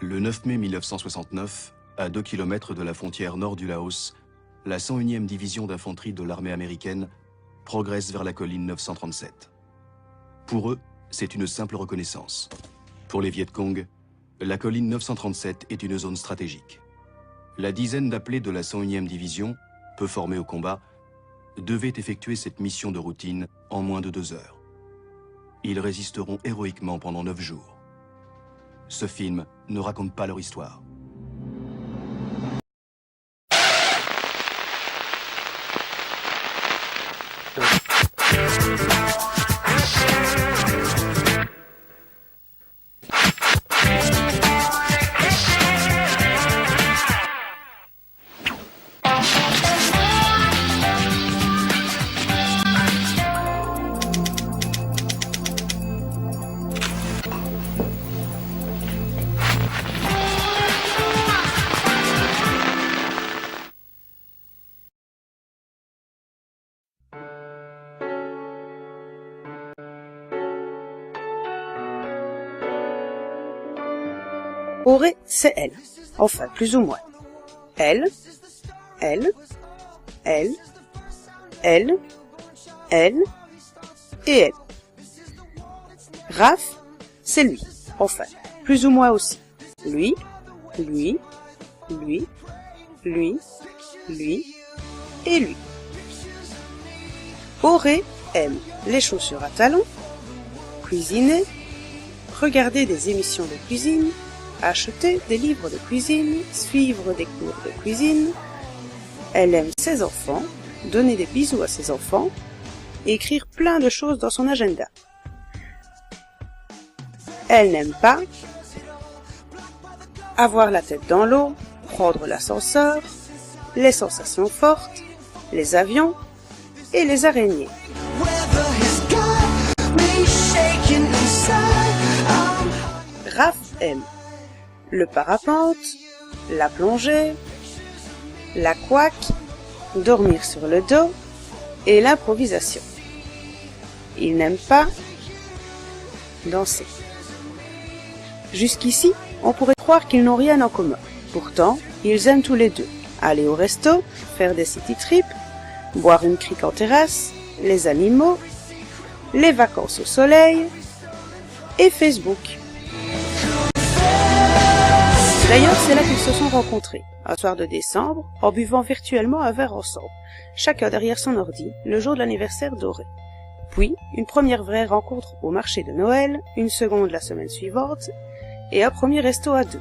Le 9 mai 1969, à 2 km de la frontière nord du Laos, la 101e division d'infanterie de l'armée américaine progresse vers la colline 937. Pour eux, c'est une simple reconnaissance. Pour les Viet Cong, la colline 937 est une zone stratégique. La dizaine d'appelés de la 101e division, peu formés au combat, devaient effectuer cette mission de routine en moins de 2 heures. Ils résisteront héroïquement pendant 9 jours. Ce film ne raconte pas leur histoire. Auré, c'est elle. Enfin, plus ou moins. Elle, elle, elle, elle, elle et elle. Raph, c'est lui. Enfin, plus ou moins aussi. Lui, lui, lui, lui, lui et lui. Auré aime les chaussures à talons, cuisiner, regarder des émissions de cuisine, acheter des livres de cuisine, suivre des cours de cuisine. Elle aime ses enfants, donner des bisous à ses enfants, et écrire plein de choses dans son agenda. Elle n'aime pas avoir la tête dans l'eau, prendre l'ascenseur, les sensations fortes, les avions et les araignées. Raph aime le parapente, la plongée, la couac, dormir sur le dos et l'improvisation. Il n'aime pas danser. Jusqu'ici, on pourrait croire qu'ils n'ont rien en commun. Pourtant, ils aiment tous les deux aller au resto, faire des city trips, boire une crique en terrasse, les animaux, les vacances au soleil et Facebook. D'ailleurs, c'est là qu'ils se sont rencontrés, un soir de décembre, en buvant virtuellement un verre ensemble, chacun derrière son ordi, le jour de l'anniversaire d'Auré. Puis, une première vraie rencontre au marché de Noël, une seconde la semaine suivante, et un premier resto à 2.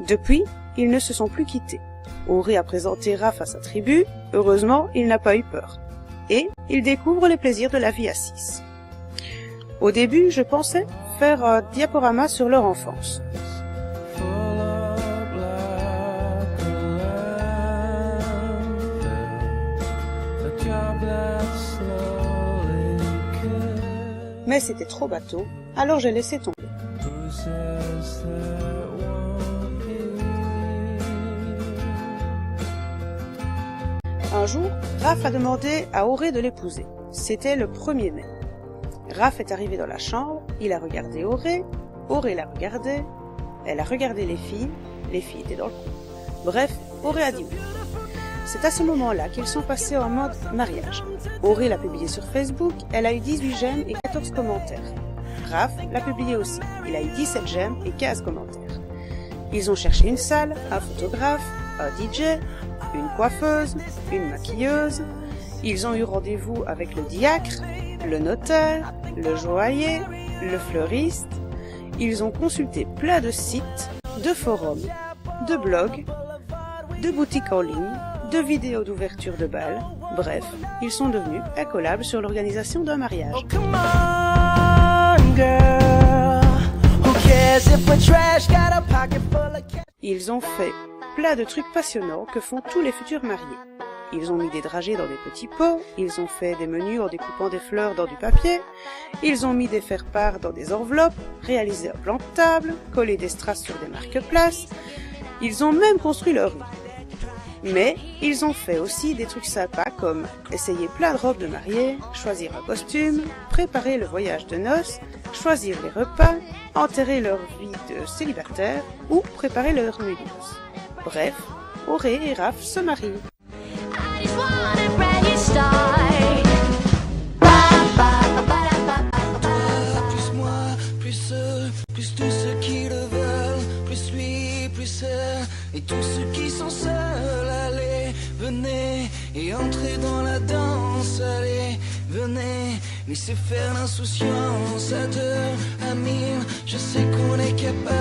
Depuis, ils ne se sont plus quittés. Auré a présenté Raph à sa tribu, heureusement, il n'a pas eu peur. Et il découvre les plaisirs de la vie à 6. Au début, je pensais faire un diaporama sur leur enfance. Mais c'était trop bateau, alors j'ai laissé tomber. Un jour, Raph a demandé à Auré de l'épouser. C'était le 1er mai. Raph est arrivé dans la chambre, il a regardé Auré, Auré l'a regardé, elle a regardé les filles étaient dans le coin. Bref, Auré a dit oui. C'est à ce moment-là qu'ils sont passés en mode mariage. Auré l'a publié sur Facebook, elle a eu 18 j'aime et 14 commentaires. Raph l'a publié aussi, il a eu 17 j'aime et 15 commentaires. Ils ont cherché une salle, un photographe, un DJ, une coiffeuse, une maquilleuse. Ils ont eu rendez-vous avec le diacre, le notaire, le joaillier, le fleuriste. Ils ont consulté plein de sites, de forums, de blogs, de boutiques en ligne, de vidéos d'ouverture de bal. Bref, ils sont devenus incollables sur l'organisation d'un mariage. Ils ont fait plein de trucs passionnants que font tous les futurs mariés. Ils ont mis des dragées dans des petits pots, ils ont fait des menus en découpant des fleurs dans du papier, ils ont mis des faire-part dans des enveloppes, réalisé un plan de table, collé des strass sur des marque-places, ils ont même construit leur rue. Mais ils ont fait aussi des trucs sympas comme essayer plein de robes de mariée, choisir un costume, préparer le voyage de noces, choisir les repas, enterrer leur vie de célibataire ou préparer leur nuit de noces. Bref, Auré et Raph se marient. Plus moi, plus eux, plus tous ceux qui le veulent, plus lui, plus elle, et tous ceux qui sont seuls, allez, venez, et entrez dans la danse, allez, venez, laissez faire l'insouciance à deux, à mille, je sais qu'on est capable.